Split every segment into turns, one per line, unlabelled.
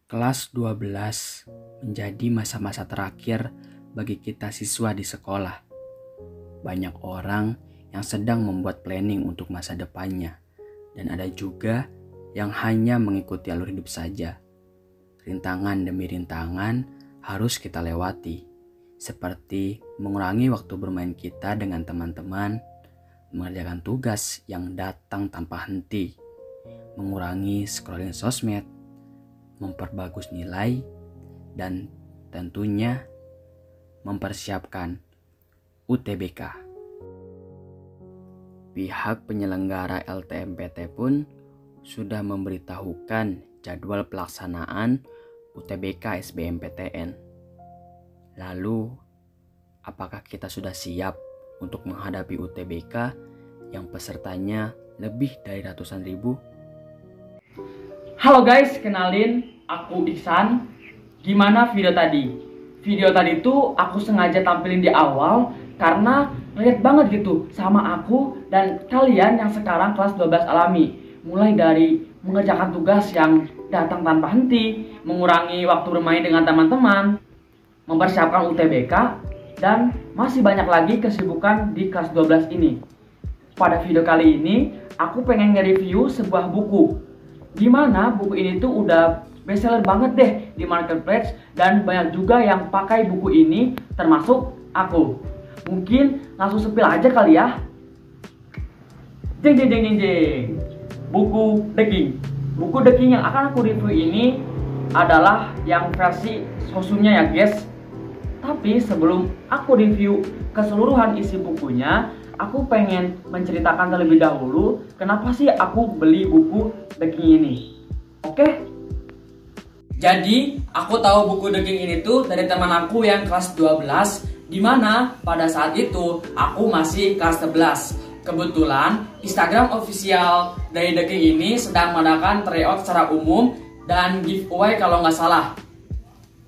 Kelas 12 menjadi masa-masa terakhir bagi kita siswa di sekolah. Banyak orang yang sedang membuat planning untuk masa depannya, dan ada juga yang hanya mengikuti alur hidup saja. Rintangan demi rintangan harus kita lewati, seperti mengurangi waktu bermain kita dengan teman-teman, mengerjakan tugas yang datang tanpa henti, mengurangi scrolling sosmed, memperbagus nilai, dan tentunya mempersiapkan UTBK. Pihak penyelenggara LTMPT pun sudah memberitahukan jadwal pelaksanaan UTBK SBMPTN. Lalu, apakah kita sudah siap untuk menghadapi UTBK yang pesertanya lebih dari ratusan ribu?
Halo guys, kenalin, aku Ihsan. Gimana video tadi? Video tadi tuh aku sengaja tampilin di awal karena ngeliat banget gitu sama aku dan kalian yang sekarang kelas 12 alami. Mulai dari mengerjakan tugas yang datang tanpa henti, mengurangi waktu bermain dengan teman-teman, mempersiapkan UTBK, dan masih banyak lagi kesibukan di kelas 12 ini. Pada video kali ini, aku pengen nge-review sebuah buku. Dimana buku ini tuh udah bestseller banget deh di marketplace dan banyak juga yang pakai buku ini termasuk aku. Mungkin langsung sepil aja kali ya. Jeng jeng jeng jeng jeng. Buku The King. Buku The King yang akan aku review ini adalah yang versi sosumnya ya guys. Tapi sebelum aku review keseluruhan isi bukunya, aku pengen menceritakan terlebih dahulu kenapa sih aku beli buku The King ini. Oke? Jadi, aku tahu buku The King ini tuh dari teman aku yang kelas 12, dimana pada saat itu aku masih kelas 11. Kebetulan Instagram official dari The King ini sedang mengadakan tryout secara umum dan giveaway kalau nggak salah.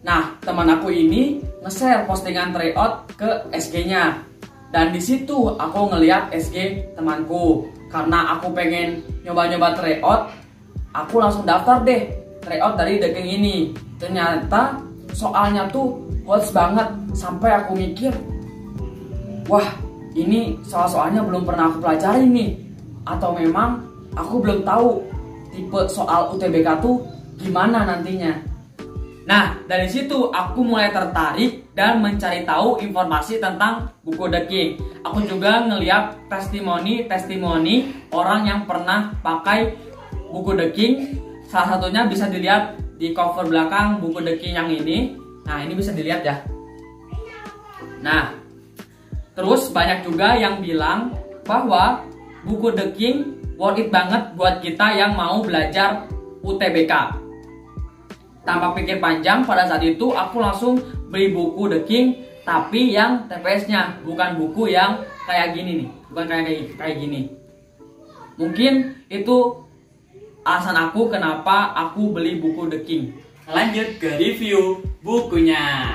Nah, teman aku ini nge-share postingan tryout ke SG-nya. Dan di situ aku ngeliat SG temanku. Karena aku pengen nyoba-nyoba tryout, aku langsung daftar deh tryout dari The King ini. Ternyata soalnya tuh hot banget sampai aku mikir, wah, ini soal-soalnya belum pernah aku pelajari nih. Atau memang aku belum tahu tipe soal UTBK tuh gimana nantinya. Nah, dari situ aku mulai tertarik dan mencari tahu informasi tentang buku The King. Aku juga ngeliat testimoni orang yang pernah pakai buku The King. Salah satunya bisa dilihat di cover belakang buku The King yang ini. Nah, ini bisa dilihat ya. Nah, terus banyak juga yang bilang bahwa buku The King worth it banget buat kita yang mau belajar UTBK. Tanpa pikir panjang, pada saat itu aku langsung beli buku The King, tapi yang TPS-nya, bukan buku yang kayak gini nih, bukan kayak gini. Mungkin itu alasan aku kenapa aku beli buku The King. Lanjut ke review bukunya.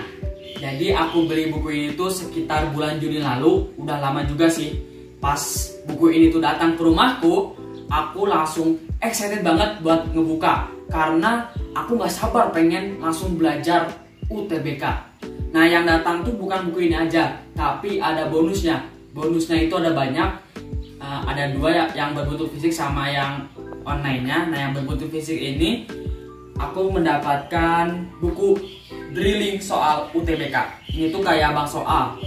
Jadi aku beli buku ini tuh sekitar bulan Juni lalu, udah lama juga sih. Pas buku ini tuh datang ke rumahku, aku langsung excited banget buat ngebuka karena aku gak sabar pengen langsung belajar UTBK. Nah, yang datang tuh bukan buku ini aja, tapi ada bonusnya. Bonusnya itu ada banyak, ada dua yang berbentuk fisik sama yang online-nya. Nah, yang berbentuk fisik ini aku mendapatkan buku drilling soal UTBK. Ini tuh kayak bank soal,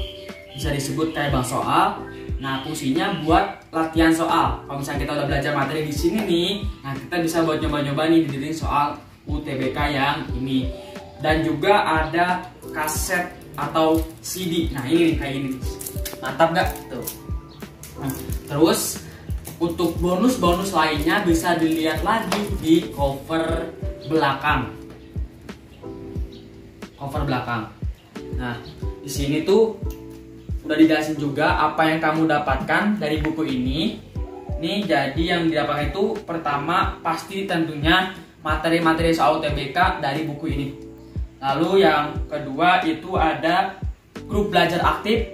bisa disebut kayak bank soal. Nah, fungsinya buat latihan soal. Kalau misalnya kita udah belajar materi di sini nih, nah kita bisa buat nyoba-nyoba nih diriin soal UTBK yang ini. Dan juga ada kaset atau CD. Nah, ini nih kayak ini. Mantap gak? Tuh. Nah, terus untuk bonus-bonus lainnya bisa dilihat lagi di cover belakang. Cover belakang. Nah, di sini tuh udah dijelasin juga apa yang kamu dapatkan dari buku ini. Nih, jadi yang didapatkan itu pertama pasti tentunya materi-materi soal UTBK dari buku ini. Lalu yang kedua itu ada grup belajar aktif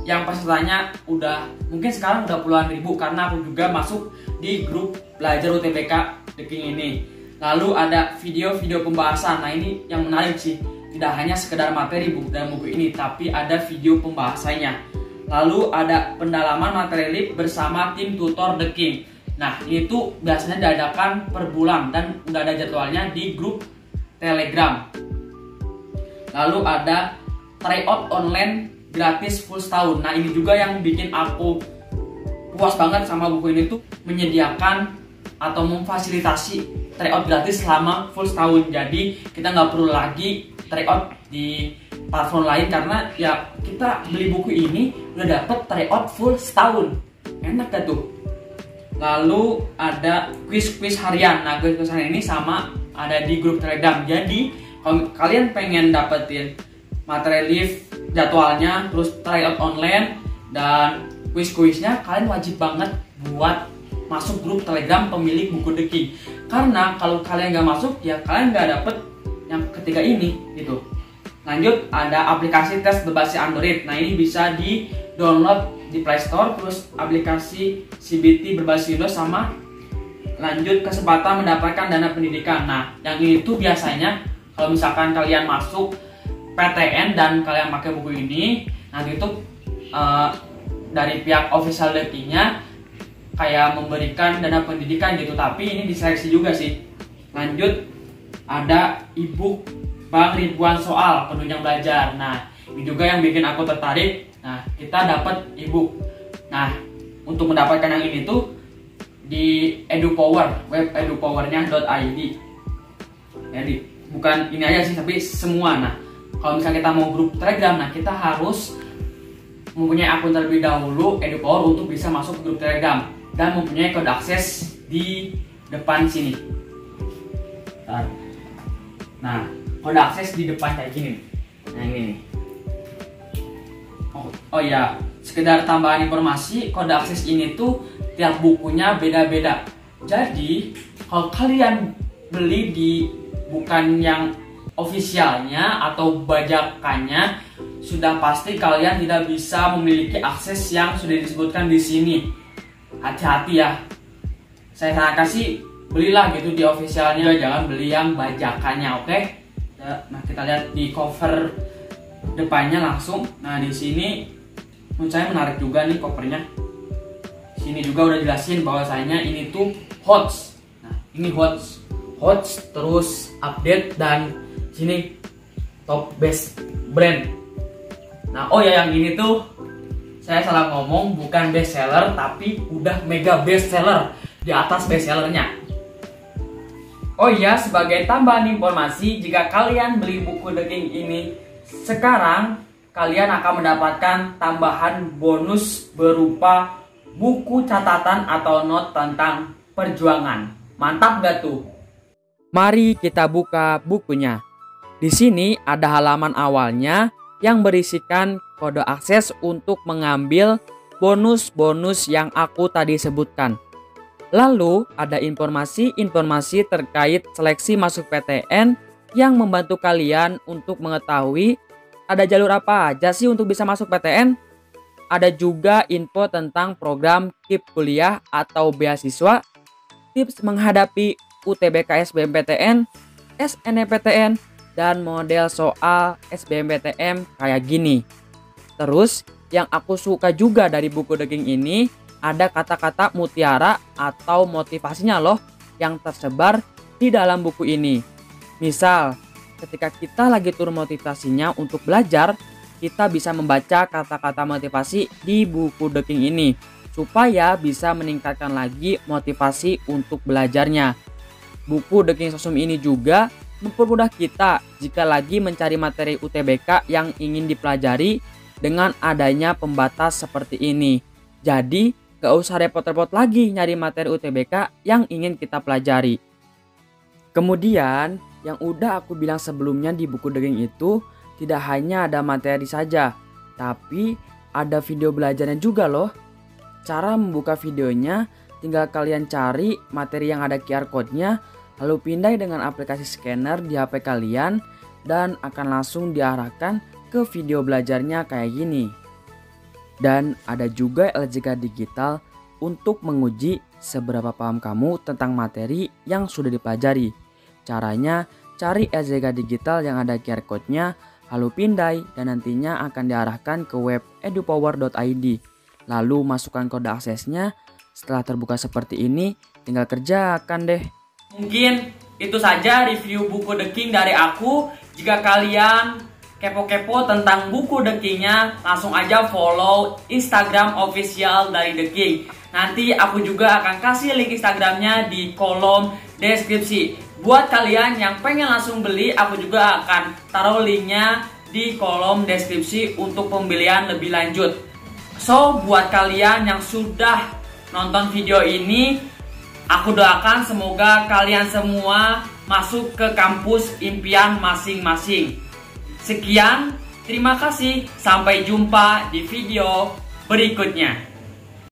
yang pesertanya udah mungkin sekarang udah puluhan ribu karena aku juga masuk di grup belajar UTBK The King ini. Lalu ada video-video pembahasan. Nah ini yang menarik sih, tidak hanya sekedar materi buku dalam buku ini, tapi ada video pembahasannya. Lalu ada pendalaman materi LIP bersama tim tutor The King. Nah ini tuh biasanya diadakan per bulan dan udah ada jadwalnya di grup Telegram. Lalu ada tryout online gratis full setahun. Nah ini juga yang bikin aku puas banget sama buku ini tuh, menyediakan atau memfasilitasi tryout gratis selama full setahun. Jadi kita nggak perlu lagi tryout di platform lain, karena ya kita beli buku ini udah dapet tryout full setahun. Enak gak tuh? Lalu ada quiz harian. Nah quiz harian ini sama ada di grup Telegram. Jadi kalau kalian pengen dapetin materi live jadwalnya, terus tryout online dan quiz-quiznya, kalian wajib banget buat masuk grup Telegram pemilik buku The King. Karena kalau kalian nggak masuk, ya kalian nggak dapet yang ketiga ini gitu. Lanjut ada aplikasi tes berbasis Android. Nah ini bisa di download di Play Store, terus aplikasi CBT berbasis Windows, sama lanjut kesempatan mendapatkan dana pendidikan. Nah yang ini tuh biasanya kalau misalkan kalian masuk PTN dan kalian pakai buku ini, nanti itu dari pihak official The King-nya kayak memberikan dana pendidikan gitu, tapi ini diseleksi juga sih. Lanjut ada ebook Bang ribuan soal penunjang belajar. Nah ini juga yang bikin aku tertarik. Nah kita dapat ebook. Nah untuk mendapatkan yang ini tuh di EduPower, web edupowernya.id. Jadi bukan ini aja sih, tapi semua. Nah kalau misalnya kita mau grup Telegram, nah kita harus mempunyai akun terlebih dahulu EduPower untuk bisa masuk ke grup Telegram dan mempunyai kode akses di depan sini. Nah, kode akses di depan kayak gini. Nah ini nih. Oh ya, sekedar tambahan informasi, kode akses ini tuh tiap bukunya beda-beda. Jadi kalau kalian beli di bukan yang ofisialnya atau bajakannya, sudah pasti kalian tidak bisa memiliki akses yang sudah disebutkan di sini. Hati-hati ya. Saya sarankan sih belilah gitu di officialnya, jangan beli yang bajakannya, oke? Nah kita lihat di cover depannya langsung. Nah di sini menurut saya menarik juga nih covernya. Sini juga udah jelasin bahwasanya ini tuh HOTS. Nah ini HOTS terus update, dan sini top best brand. Nah oh ya yang ini tuh saya salah ngomong, bukan best seller tapi udah mega best seller, di atas best sellernya. Oh iya, sebagai tambahan informasi, jika kalian beli buku The King ini sekarang, kalian akan mendapatkan tambahan bonus berupa buku catatan atau not tentang perjuangan. Mantap gak tuh?
Mari kita buka bukunya. Di sini ada halaman awalnya yang berisikan kode akses untuk mengambil bonus-bonus yang aku tadi sebutkan. Lalu ada informasi-informasi terkait seleksi masuk PTN yang membantu kalian untuk mengetahui ada jalur apa aja sih untuk bisa masuk PTN. Ada juga info tentang program KIP kuliah atau beasiswa, tips menghadapi UTBK SBMPTN, SNMPTN, dan model soal SBMPTN kayak gini. Terus yang aku suka juga dari buku The King ini, ada kata-kata mutiara atau motivasinya loh yang tersebar di dalam buku ini. Misal, ketika kita lagi turun motivasinya untuk belajar, kita bisa membaca kata-kata motivasi di buku The King ini supaya bisa meningkatkan lagi motivasi untuk belajarnya. Buku The King Sosum ini juga mempermudah kita jika lagi mencari materi UTBK yang ingin dipelajari dengan adanya pembatas seperti ini. Jadi, gak usah repot-repot lagi nyari materi UTBK yang ingin kita pelajari. Kemudian, yang udah aku bilang sebelumnya di buku The King itu, tidak hanya ada materi saja, tapi ada video belajarnya juga loh. Cara membuka videonya, tinggal kalian cari materi yang ada QR code-nya, lalu pindai dengan aplikasi scanner di HP kalian, dan akan langsung diarahkan ke video belajarnya kayak gini. Dan ada juga LJK digital untuk menguji seberapa paham kamu tentang materi yang sudah dipelajari. Caranya, cari SZK Digital yang ada QR code-nya, lalu pindai dan nantinya akan diarahkan ke web edupower.id. Lalu masukkan kode aksesnya. Setelah terbuka seperti ini, tinggal kerjakan deh.
Mungkin itu saja review buku The King dari aku. Jika kalian kepo-kepo tentang buku The King-nya, langsung aja follow Instagram official dari The King. Nanti aku juga akan kasih link Instagramnya di kolom deskripsi. Buat kalian yang pengen langsung beli, aku juga akan taruh linknya di kolom deskripsi untuk pembelian lebih lanjut. So, buat kalian yang sudah nonton video ini, aku doakan semoga kalian semua masuk ke kampus impian masing-masing. Sekian, terima kasih. Sampai jumpa di video berikutnya.